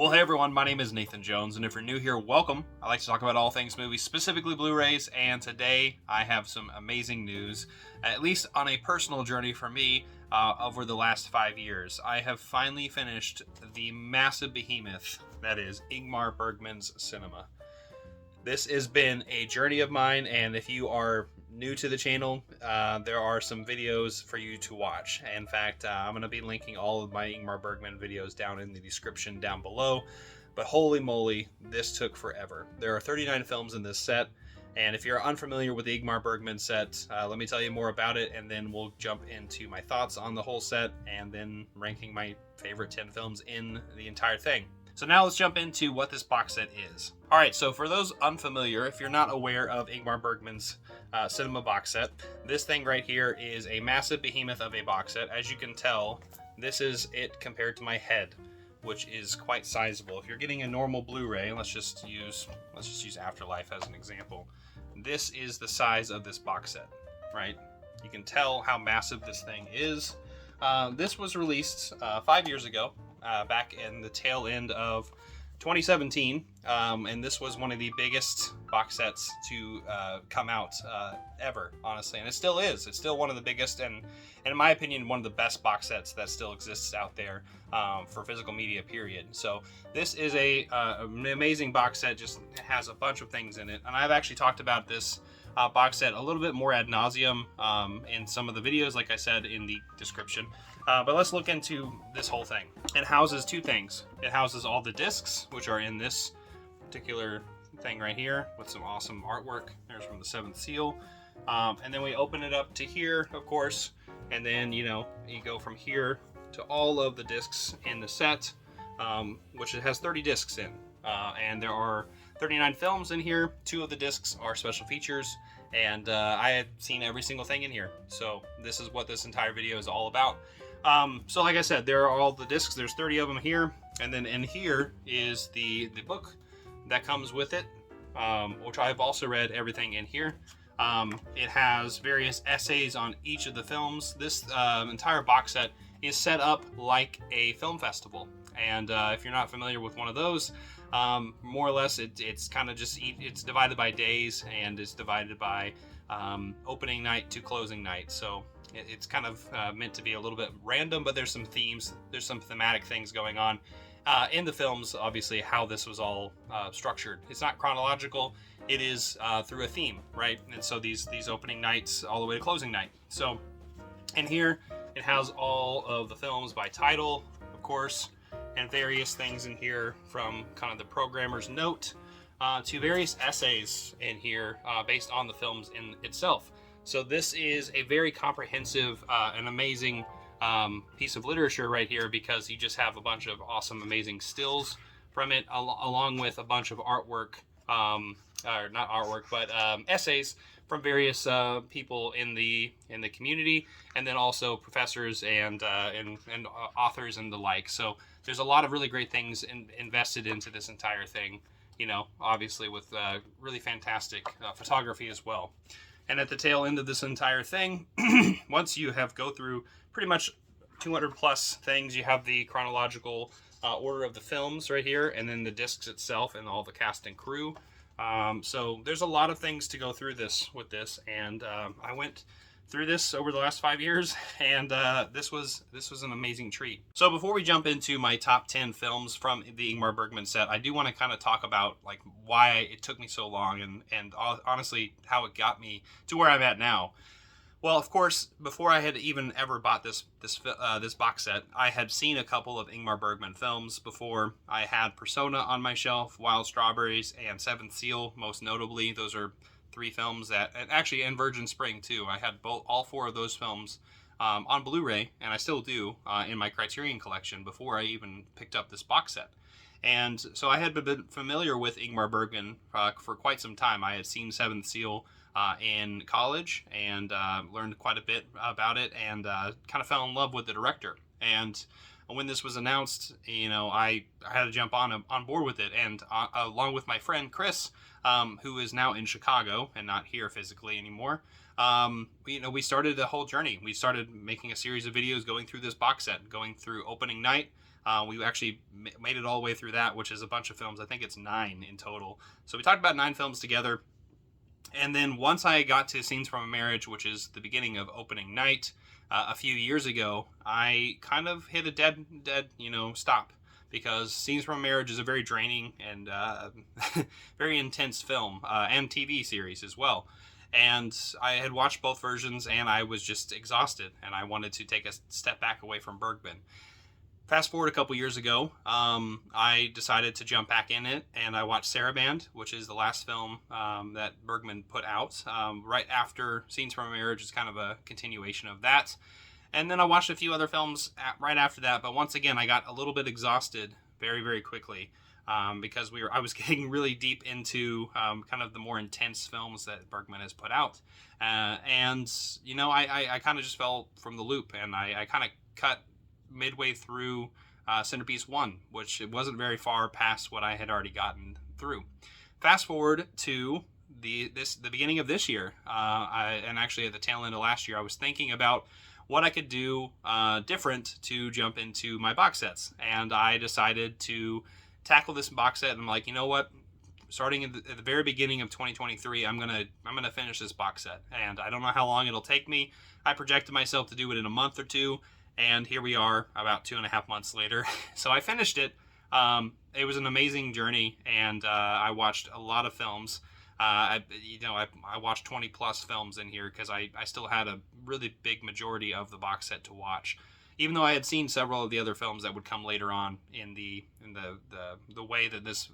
Well, hey everyone, my name is Nathan Jones, and if you're new here, welcome. I like to talk about all things movies, specifically Blu-rays, and today I have some amazing news, at least on a personal journey for me over the last 5 years. I have finally finished the massive behemoth that is Ingmar Bergman's Cinema. This has been a journey of mine, and if you are new to the channel, there are some videos for you to watch. In fact, I'm going to be linking all of my Ingmar Bergman videos down in the description down below. But holy moly, this took forever. There are 39 films in this set, and if you're unfamiliar with the Ingmar Bergman set, let me tell you more about it, and then we'll jump into my thoughts on the whole set, and then ranking my favorite 10 films in the entire thing. So now let's jump into what this box set is. Alright, so for those unfamiliar, if you're not aware of Ingmar Bergman's Cinema box set, this thing right here is a massive behemoth of a box set. As you can tell, this is it compared to my head, which is quite sizable. If you're getting a normal Blu-ray, let's just use Afterlife as an example. This is the size of this box set, right? You can tell how massive this thing is. This was released 5 years ago. Back in the tail end of 2017, and this was one of the biggest box sets to come out ever, honestly, and it still is. It's still one of the biggest, and in my opinion, one of the best box sets that still exists out there for physical media, period. So this is an amazing box set. Just has a bunch of things in it, and I've actually talked about this box set a little bit more ad nauseum in some of the videos, like I said in the description. But let's look into this whole thing. It houses two things. It houses all the discs, which are in this particular thing right here with some awesome artwork. There's from the Seventh Seal. And then we open it up to here, of course, and then, you go from here to all of the discs in the set, which it has 30 discs in. And there are 39 films in here. 2 of the discs are special features, and I had seen every single thing in here. So this is what this entire video is all about. So like I said, there are all the discs. There's 30 of them here, and then in here is the book that comes with it, which I've also read everything in here. It has various essays on each of the films. This entire box set is set up like a film festival, and if you're not familiar with one of those, more or less it's kind of just it's divided by days, and it's divided by opening night to closing night. So it's kind of meant to be a little bit random, but there's some themes, there's some thematic things going on in the films. Obviously, how this was all structured, it's not chronological. It is through a theme, right? And so these opening nights all the way to closing night. So in here it has all of the films by title, of course, and various things in here, from kind of the programmer's note to various essays in here based on the films in itself. So this is a very comprehensive and amazing piece of literature right here, because you just have a bunch of awesome, amazing stills from it, along with a bunch of artwork, or not artwork, but essays from various people in the community, and then also professors and authors and the like. So there's a lot of really great things invested into this entire thing, obviously with really fantastic photography as well. And at the tail end of this entire thing, once you have go through pretty much 200 plus things, you have the chronological order of the films right here, and then the discs itself and all the cast and crew. So there's a lot of things to go through with this, and I went through this over the last 5 years, and this was an amazing treat. So before we jump into my top 10 films from the Ingmar Bergman set, I do want to kind of talk about like why it took me so long, and honestly how it got me to where I'm at now. Well, of course, before I had even ever bought this box set, I had seen a couple of Ingmar Bergman films before. I had Persona on my shelf, Wild Strawberries, and Seventh Seal, most notably. Those are 3 films that, and actually, and Virgin Spring too. I had all 4 of those films on Blu-ray, and I still do in my Criterion Collection before I even picked up this box set. And so I had been familiar with Ingmar Bergman for quite some time. I had seen Seventh Seal in college, and learned quite a bit about it, and kind of fell in love with the director. And when this was announced, I had to jump on board with it, and along with my friend Chris, who is now in Chicago and not here physically anymore, we started the whole journey. We started making a series of videos going through this box set, going through opening night, We actually made it all the way through that, which is a bunch of films. I think it's 9 in total. So we talked about 9 films together. And then once I got to Scenes from a Marriage, which is the beginning of opening night, a few years ago, I kind of hit a dead, stop, because Scenes from a Marriage is a very draining and very intense film and TV series as well. And I had watched both versions, and I was just exhausted, and I wanted to take a step back away from Bergman. Fast forward a couple years ago, I decided to jump back in it, and I watched Saraband, which is the last film that Bergman put out. Right after Scenes from a Marriage is kind of a continuation of that. And then I watched a few other films right after that, but once again, I got a little bit exhausted very, very quickly because I was getting really deep into kind of the more intense films that Bergman has put out. And I kind of just fell from the loop, and I kind of cut midway through Centerpiece 1, which it wasn't very far past what I had already gotten through. Fast forward to the beginning of this year, and actually at the tail end of last year, I was thinking about what I could do different to jump into my box sets, and I decided to tackle this box set. And I'm like, you know what? Starting at the very beginning of 2023, I'm gonna finish this box set, and I don't know how long it'll take me. I projected myself to do it in a month or two. And here we are about 2.5 months later. So I finished it. It was an amazing journey, and I watched a lot of films. I watched 20 plus films in here because I still had a really big majority of the box set to watch, even though I had seen several of the other films that would come later on in the way that this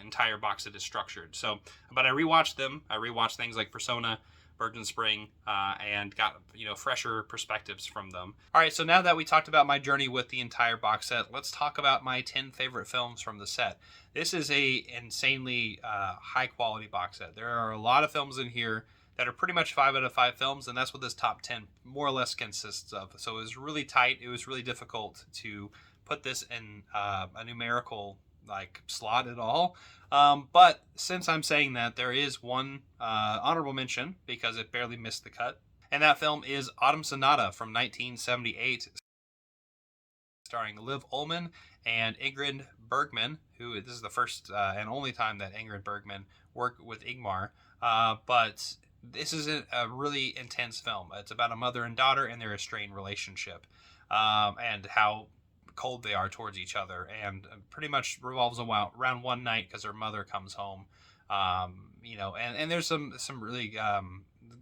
entire box set is structured. So, but I rewatched them. I rewatched things like Persona, Virgin Spring, and got fresher perspectives from them. All right, so now that we talked about my journey with the entire box set, let's talk about my 10 favorite films from the set. This is a insanely high quality box set. There are a lot of films in here that are pretty much 5 out of 5 films, and that's what this top 10 more or less consists of. So it was really tight. It was really difficult to put this in a numerical slot at all. But since I'm saying that, there is one honorable mention because it barely missed the cut. And that film is Autumn Sonata from 1978, starring Liv Ullmann and Ingrid Bergman, who this is the first and only time that Ingrid Bergman worked with Ingmar. But this is a really intense film. It's about a mother and daughter and their estranged relationship, and how cold they are towards each other, and pretty much revolves around one night because her mother comes home, and there's some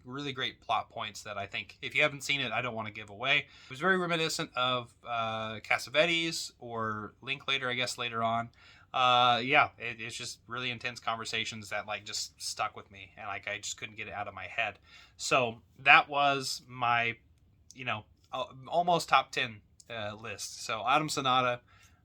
really great plot points that I think, if you haven't seen it, I don't want to give away. It was very reminiscent of Cassavetes or Linklater, I guess, later on. It's just really intense conversations that just stuck with me, and I just couldn't get it out of my head. So that was my almost top 10 list. So Autumn Sonata,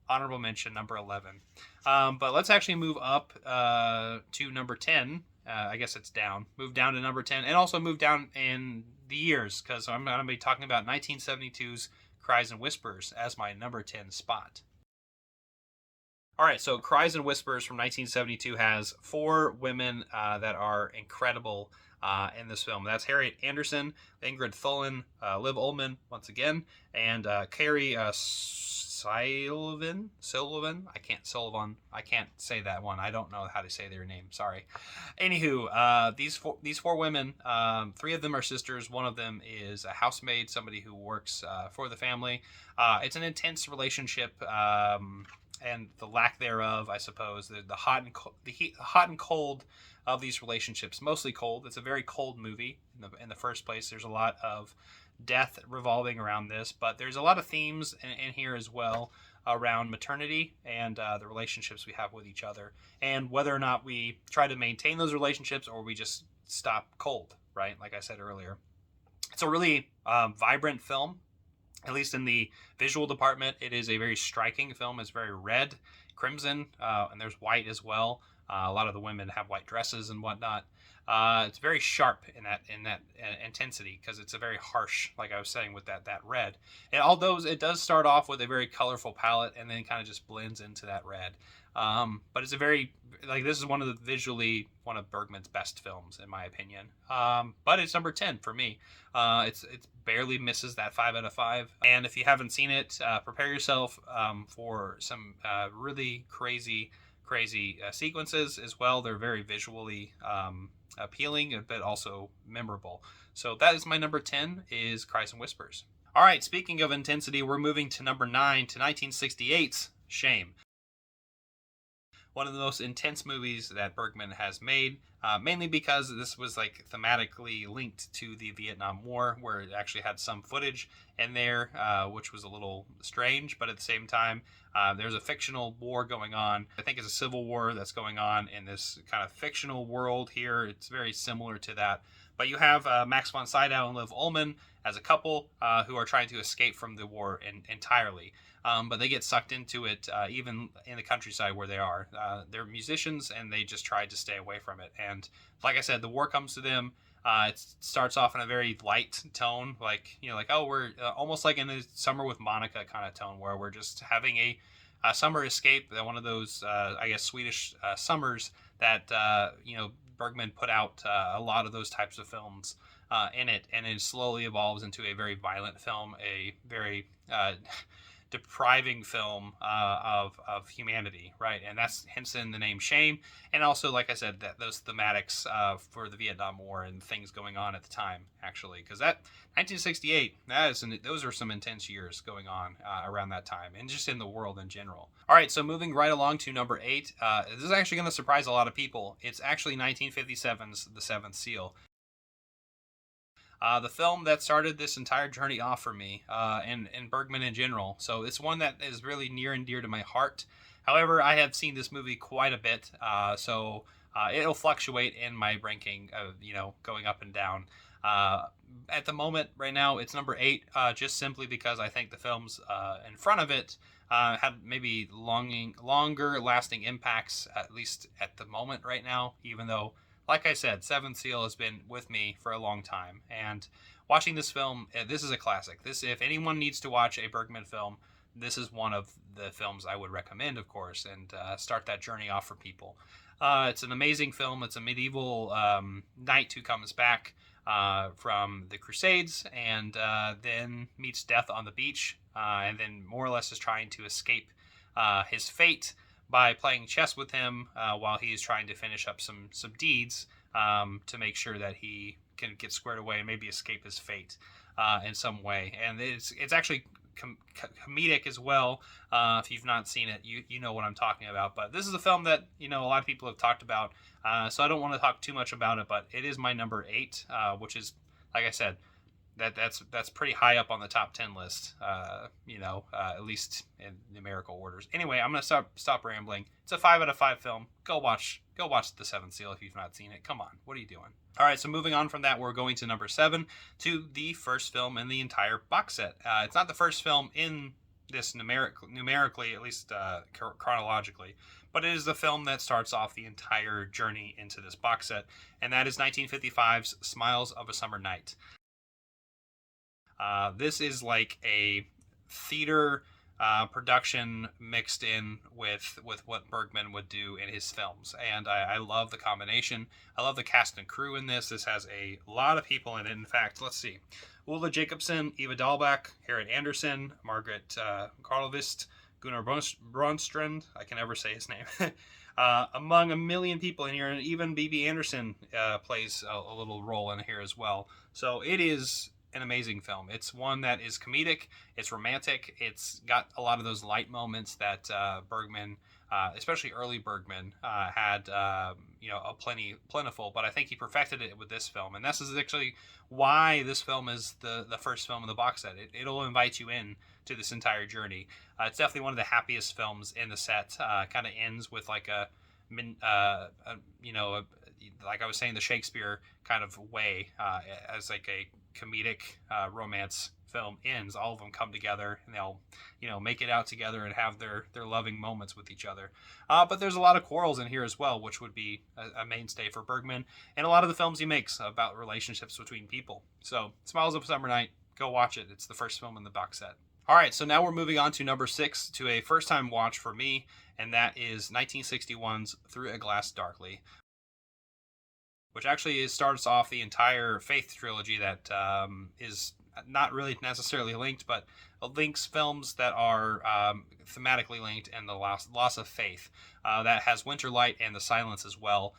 honorable mention, number 11. But let's actually move up to number 10. I guess it's down. Move down to number 10, and also move down in the years, because I'm going to be talking about 1972's Cries and Whispers as my number 10 spot. All right, so Cries and Whispers from 1972 has 4 women that are incredible in this film. That's Harriet Anderson, Ingrid Thulin, Liv Ullmann, once again, and Carrie Sullivan. I can't say that one. I don't know how to say their name. Sorry. Anywho, these four women, 3 of them are sisters. One of them is a housemaid, somebody who works for the family. It's an intense relationship, and the lack thereof, I suppose. The hot and cold of these relationships, mostly cold. It's a very cold movie in the first place. There's a lot of death revolving around this, but there's a lot of themes in here as well around maternity and the relationships we have with each other, and whether or not we try to maintain those relationships or we just stop cold, right? Like I said earlier. It's a really vibrant film, at least in the visual department. It is a very striking film. It's very red, crimson, and there's white as well. A lot of the women have white dresses and whatnot. It's very sharp in that intensity because it's a very harsh, like I was saying, with that red. And although it does start off with a very colorful palette and then kind of just blends into that red. But it's a very like this is one of the visually one of Bergman's best films in my opinion. But it's number 10 for me. It's barely misses that 5 out of 5. And if you haven't seen it, prepare yourself for some really crazy sequences as well. They're very visually appealing, but also memorable. So that is my number 10 is Cries and Whispers. All right, speaking of intensity, we're moving to number 9 to 1968's Shame. One of the most intense movies that Bergman has made, mainly because this was like thematically linked to the Vietnam War, where it actually had some footage in there, which was a little strange, but at the same time, there's a fictional war going on. I think it's a civil war that's going on in this kind of fictional world here. It's very similar to that. But you have Max von Sydow and Liv Ullmann as a couple who are trying to escape from the war entirely. But they get sucked into it, even in the countryside where they are. They're musicians, and they just try to stay away from it. And like I said, the war comes to them. It starts off in a very light tone, like oh, we're almost like in the Summer with Monica kind of tone, where we're just having a summer escape. One of those, I guess, Swedish summers that Bergman put out a lot of those types of films in it, and it slowly evolves into a very violent film, a very depriving film of humanity, right? And that's hence in the name Shame, and also, like I said, that those thematics for the Vietnam War and things going on at the time, actually, because that 1968, those are some intense years going on around that time, and just in the world in general. All right, so moving right along to number 8, this is actually going to surprise a lot of people. It's actually 1957's The Seventh Seal. The film that started this entire journey off for me, and Bergman in general. So it's one that is really near and dear to my heart. However, I have seen this movie quite a bit, so it'll fluctuate in my ranking of, going up and down. At the moment, right now, it's number 8, just simply because I think the films in front of it had maybe longer lasting impacts, at least at the moment right now, even though, like I said, Seventh Seal has been with me for a long time. And watching this film, this is a classic. If anyone needs to watch a Bergman film, this is one of the films I would recommend, of course, and start that journey off for people. It's an amazing film. It's a medieval knight who comes back from the Crusades and then meets death on the beach, and then more or less is trying to escape his fate by playing chess with him while he's trying to finish up some deeds to make sure that he can get squared away and maybe escape his fate in some way. And it's actually comedic as well. If you've not seen it, you know what I'm talking about. But this is a film that a lot of people have talked about, so I don't want to talk too much about it. But it is my number 8, which is, like I said, that's pretty high up on the top 10 list, at least in numerical orders. Anyway, I'm gonna stop rambling. It's a 5 out of 5 film. Go watch The Seventh Seal if you've not seen it. Come on, what are you doing? All right, so moving on from that, we're going to number 7, to the first film in the entire box set. It's not the first film in this numerically, at least chronologically, but it is the film that starts off the entire journey into this box set, and that is 1955's Smiles of a Summer Night. This is like a theater production mixed in with what Bergman would do in his films, and I love the combination. I love the cast and crew in this. This has a lot of people in it. In fact, let's see: Ulla Jacobsen, Eva Dahlback, Harriet Anderson, Margaret Karlvist, Gunnar Bronstrand. I can never say his name. Among a million people in here, and even B.B. Anderson plays a little role in here as well. So it is an amazing film. It's one that is comedic, it's romantic, it's got a lot of those light moments that Bergman, especially early Bergman, had plentiful, but I think he perfected it with this film, and this is actually why this film is the first film in the box set. It'll invite you in to this entire journey. It's definitely one of the happiest films in the set. Kind of ends with like like I was saying, the Shakespeare kind of way, as like a comedic romance film ends. All of them come together and they'll, make it out together and have their loving moments with each other. But there's a lot of quarrels in here as well, which would be a mainstay for Bergman and a lot of the films he makes about relationships between people. So, Smiles of a Summer Night, go watch it. It's the first film in the box set. All right, so now we're moving on to number 6, to a first-time watch for me, and that is 1961's Through a Glass Darkly, which actually starts off the entire Faith trilogy that is not really necessarily linked, but links films that are thematically linked, and the loss of faith. That has Winter Light and The Silence as well,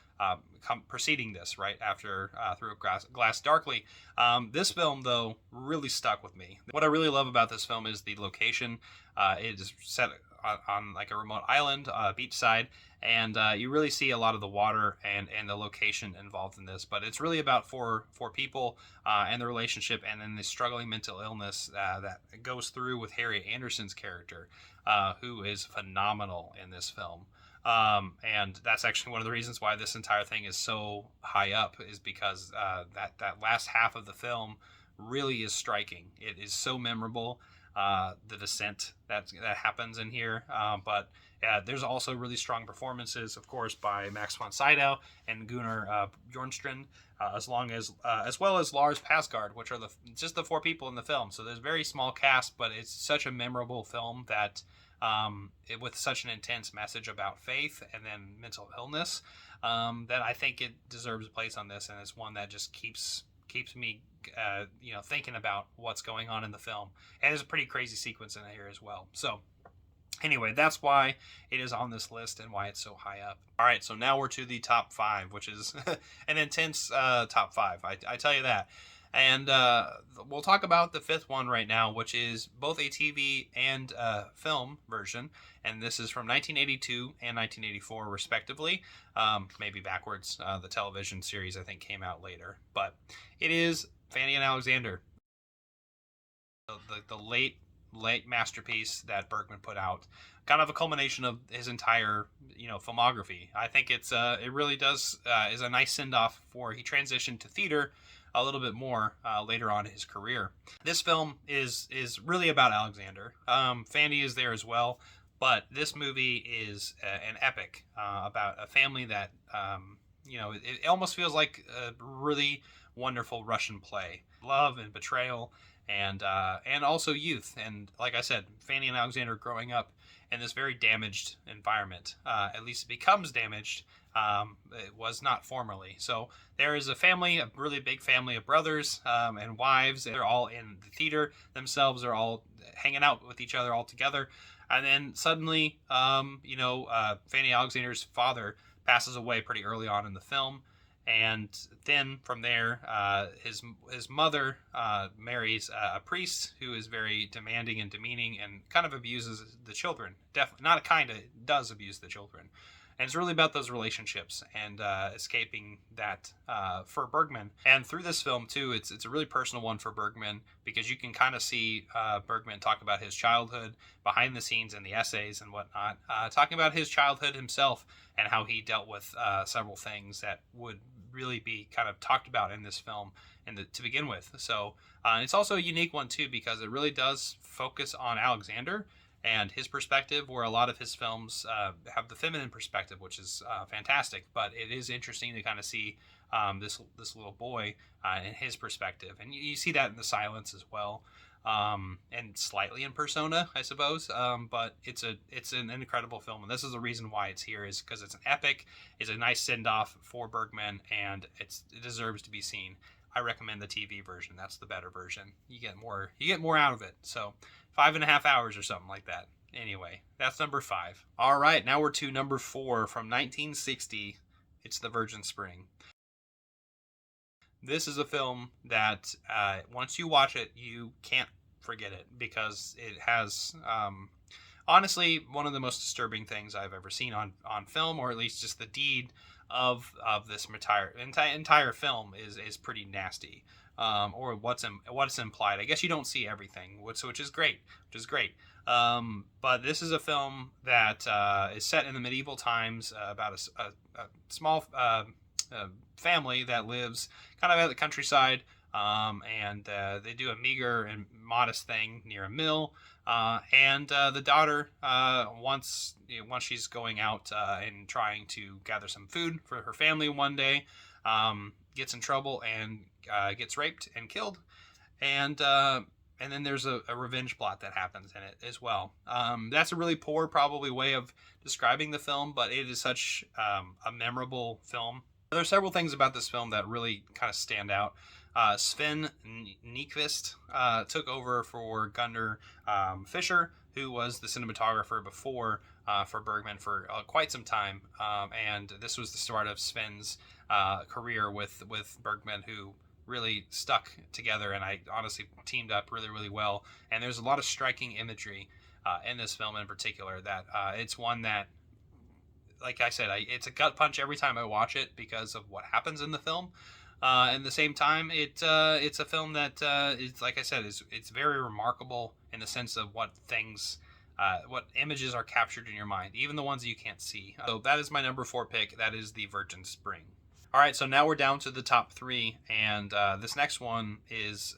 preceding this, right after Through a Glass Darkly. This film, though, really stuck with me. What I really love about this film is the location. It is set on like a remote island, beachside, and you really see a lot of the water and the location involved in this. But it's really about four people and the relationship, and then the struggling mental illness that goes through with Harry Anderson's character, who is phenomenal in this film. And that's actually one of the reasons why this entire thing is so high up, is because that last half of the film really is striking. It is so memorable. The descent that happens in here, but there's also really strong performances, of course, by Max von Sydow and Gunnar Bjornstrand, as well as Lars Pasgard, which are just the four people in the film. So there's a very small cast, but it's such a memorable film that with such an intense message about faith and then mental illness, that I think it deserves a place on this, and it's one that just keeps me thinking about what's going on in the film. And there's a pretty crazy sequence in here as well. So anyway, that's why it is on this list and why it's so high up. All right, so now we're to the top 5, which is an intense top 5, I tell you that. And we'll talk about the 5th one right now, which is both a TV and film version. And this is from 1982 and 1984, respectively. Maybe backwards. The television series, I think, came out later. But it is Fannie and Alexander, the late masterpiece that Bergman put out. Kind of a culmination of his entire, filmography. I think it really does is a nice send-off for he transitioned to theater a little bit more later on in his career. This film is really about Alexander. Fanny is there as well, but this movie is an epic about a family that, it almost feels like a really wonderful Russian play. Love and betrayal and also youth. And like I said, Fanny and Alexander growing up in this very damaged environment. At least it becomes damaged. It was not formerly. So there is a family, a really big family of brothers and wives. They're all in the theater themselves. They're all hanging out with each other all together. And then suddenly, Fanny Alexander's father passes away pretty early on in the film. And then from there, his mother marries a priest who is very demanding and demeaning and kind of abuses the children. Definitely, does abuse the children. And it's really about those relationships and escaping that for Bergman. And through this film, too, it's a really personal one for Bergman because you can kind of see Bergman talk about his childhood behind the scenes in the essays and whatnot, talking about his childhood himself and how he dealt with several things that would really be kind of talked about in this film to begin with. So it's also a unique one, too, because it really does focus on Alexander and his perspective, where a lot of his films have the feminine perspective, which is fantastic. But it is interesting to kind of see this little boy and his perspective, and you see that in The Silence as well, and slightly in Persona, I suppose. But it's an incredible film, and this is the reason why it's here, is because it's an epic, it's a nice send off for Bergman, and it deserves to be seen. I recommend the TV version. That's the better version. You get more out of it. So 5.5 hours or something like that. Anyway, that's number 5. All right, now we're to number 4 from 1960. It's The Virgin Spring. This is a film that once you watch it, you can't forget it because it has, honestly, one of the most disturbing things I've ever seen on film, or at least just the deed of this entire film is pretty nasty. Or what's implied. I guess you don't see everything, which is great. But this is a film that is set in the medieval times about a small family that lives kind of at the countryside and they do a meager and modest thing near a mill. And the daughter, once she's going out and trying to gather some food for her family one day, gets in trouble and gets raped and killed. And then there's a revenge plot that happens in it as well. That's a really poor, probably, way of describing the film, but it is such a memorable film. There are several things about this film that really kind of stand out. Sven Nykvist took over for Gunnar Fischer, who was the cinematographer before for Bergman for quite some time. And this was the start of Sven's career with Bergman, who really stuck together, and I honestly teamed up really, really well. And there's a lot of striking imagery in this film in particular that it's one that, like I said, it's a gut punch every time I watch it because of what happens in the film. At the same time, it's a film that is, like I said, it's very remarkable in the sense of what images are captured in your mind, even the ones that you can't see. So that is my number 4 pick. That is The Virgin Spring. All right, so now we're down to the top 3, and this next one is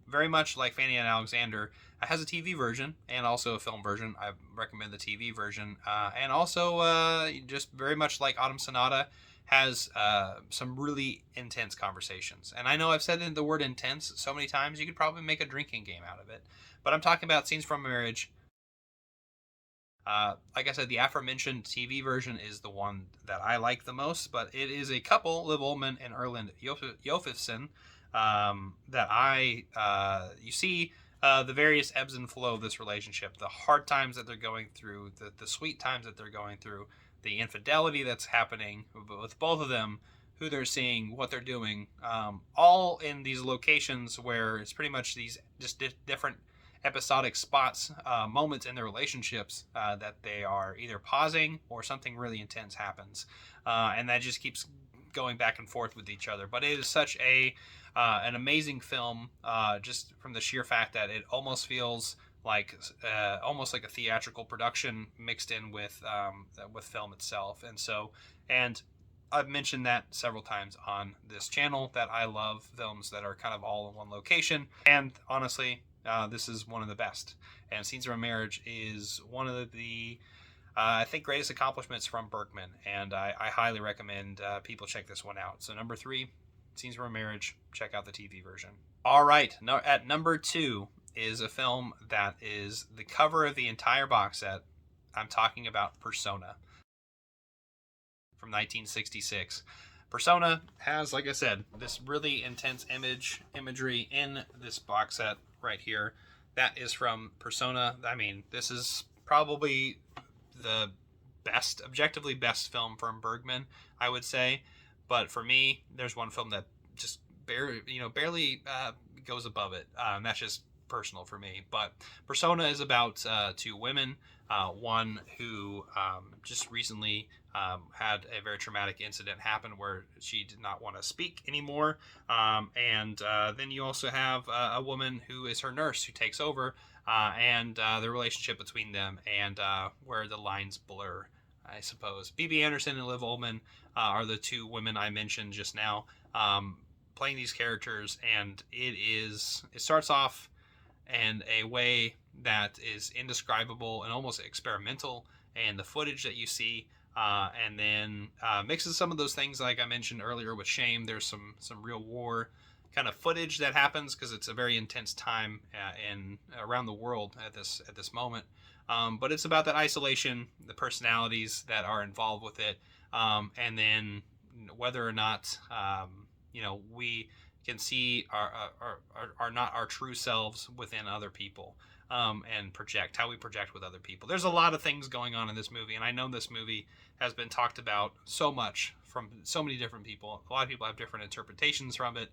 very much like Fannie and Alexander. It has a TV version and also a film version. I recommend the TV version. And also, just very much like Autumn Sonata, has some really intense conversations. And I know I've said the word intense so many times, you could probably make a drinking game out of it. But I'm talking about Scenes from a Marriage. Like I said, the aforementioned TV version is the one that I like the most, but it is a couple, Liv Ullmann and Erland Josefsson, that you see the various ebbs and flow of this relationship, the hard times that they're going through, the sweet times that they're going through, the infidelity that's happening with both of them, who they're seeing, what they're doing, all in these locations where it's pretty much these just different episodic spots, moments in their relationships that they are either pausing or something really intense happens, and that just keeps going back and forth with each other. But it is such an amazing film, just from the sheer fact that it almost feels like almost like a theatrical production mixed in with film itself. And I've mentioned that several times on this channel, that I love films that are kind of all in one location, and honestly, this is one of the best. And Scenes from a Marriage is one of the I think, greatest accomplishments from Bergman, and I highly recommend people check this one out. So number 3, Scenes from a Marriage. Check out the TV version. All right, at number 2 is a film that is the cover of the entire box set. I'm talking about Persona from 1966. Persona has, like I said, this really intense imagery in this box set right here. That is from Persona. I mean, this is probably the best, objectively best film from Bergman, I would say. But for me, there's one film that just barely goes above it. That's just personal for me. But Persona is about 2 women. One who just recently had a very traumatic incident happen where she did not want to speak anymore. And then you also have a woman who is her nurse who takes over, and the relationship between them, and where the lines blur, I suppose. Bibi Andersson and Liv Ullmann are the 2 women I mentioned just now, playing these characters, and it starts off in a way that is indescribable and almost experimental, and the footage that you see, and then mixes some of those things like I mentioned earlier with Shame. There's some real war kind of footage that happens because it's a very intense time around the world at this moment. But it's about that isolation, the personalities that are involved with it, and then whether or not we can see are not our true selves within other people, and project how we project with other people. There's a lot of things going on in this movie, and I know this movie has been talked about so much from so many different people. A lot of people have different interpretations from it,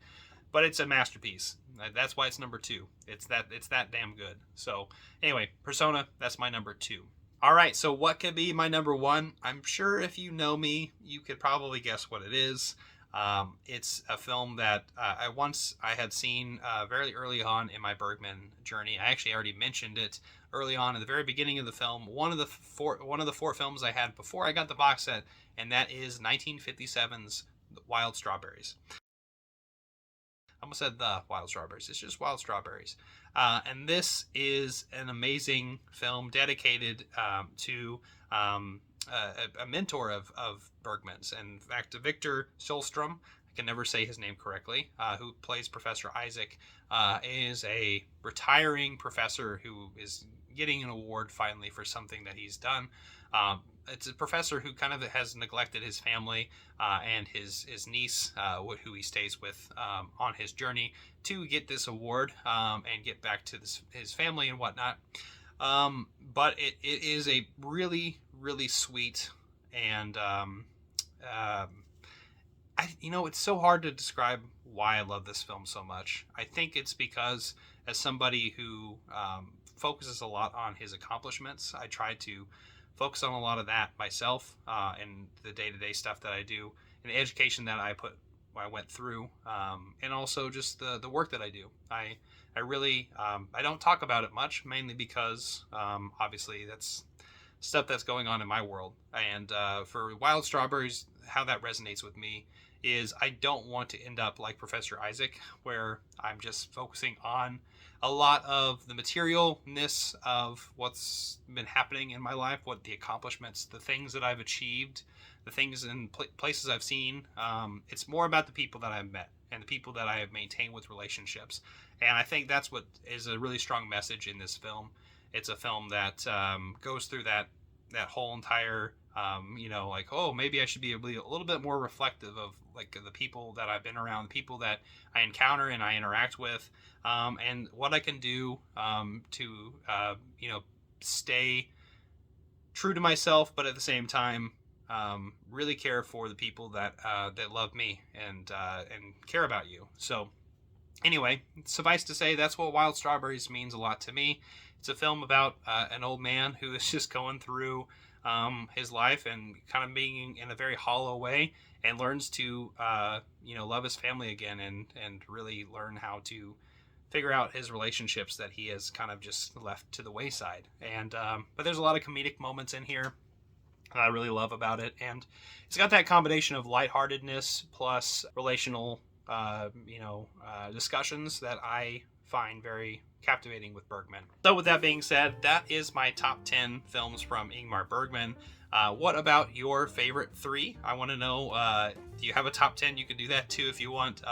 but it's a masterpiece. That's why it's number 2. It's that damn good. So anyway, Persona, that's my number 2. All right, so what could be my number 1? I'm sure if you know me, you could probably guess what it is. It's a film that I had seen very early on in my Bergman journey. I actually already mentioned it early on at the very beginning of the film. One of the four films I had before I got the box set, and that is 1957's Wild Strawberries. almost said the Wild Strawberries. It's just Wild Strawberries. And this is an amazing film dedicated to a mentor of Bergman's. In fact, Victor Solstrom, I can never say his name correctly, who plays Professor Isaac, is a retiring professor who is getting an award finally for something that he's done. It's a professor who kind of has neglected his family and his niece, who he stays with on his journey to get this award and get back to his family and whatnot. But it is a really, really sweet and it's so hard to describe why I love this film so much. I think it's because as somebody who focuses a lot on his accomplishments, I try to focus on a lot of that myself and the day-to-day stuff that I do and the education that I went through, and also just the work that I do. I really I don't talk about it much, mainly because obviously that's stuff that's going on in my world. And for Wild Strawberries, how that resonates with me is I don't want to end up like Professor Isaac, where I'm just focusing on a lot of the materialness of what's been happening in my life, what the accomplishments, the things that I've achieved, the things and places I've seen. It's more about the people that I've met and the people that I have maintained with relationships. And I think that's what is a really strong message in this film. It's a film that goes through that whole entire, maybe I should be a little bit more reflective of like the people that I've been around, the people that I encounter and I interact with, and what I can do to stay true to myself, but at the same time really care for the people that love me and care about you. So anyway, suffice to say, that's what Wild Strawberries means a lot to me. It's a film about an old man who is just going through his life and kind of being in a very hollow way, and learns to love his family again and really learn how to figure out his relationships that he has kind of just left to the wayside. And but there's a lot of comedic moments in here that I really love about it, and it's got that combination of lightheartedness plus relational discussions that I find very captivating with Bergman. So with that being said, that is my top 10 films from Ingmar Bergman. What about your favorite 3? I want to know, do you have a top 10? You could do that too if you want.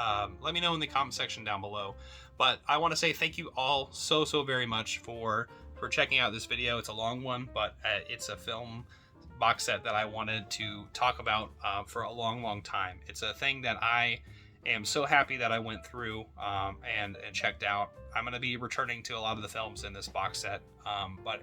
Let me know in the comment section down below. But I want to say thank you all so very much for checking out this video. It's a long one, but it's a film box set that I wanted to talk about for a long time. It's a thing that I am so happy that I went through and checked out. I'm going to be returning to a lot of the films in this box set, but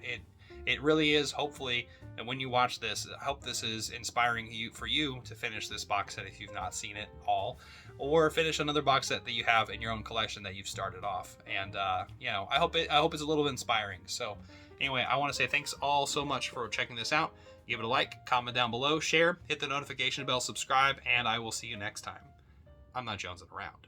it really is, hopefully, and when you watch this, I hope this is inspiring for you to finish this box set if you've not seen it all, or finish another box set that you have in your own collection that you've started off. And I hope it's a little inspiring. So anyway, I want to say thanks all so much for checking this out. Give it a like, comment down below, share, hit the notification bell, subscribe, and I will see you next time. I'm not jonesing around.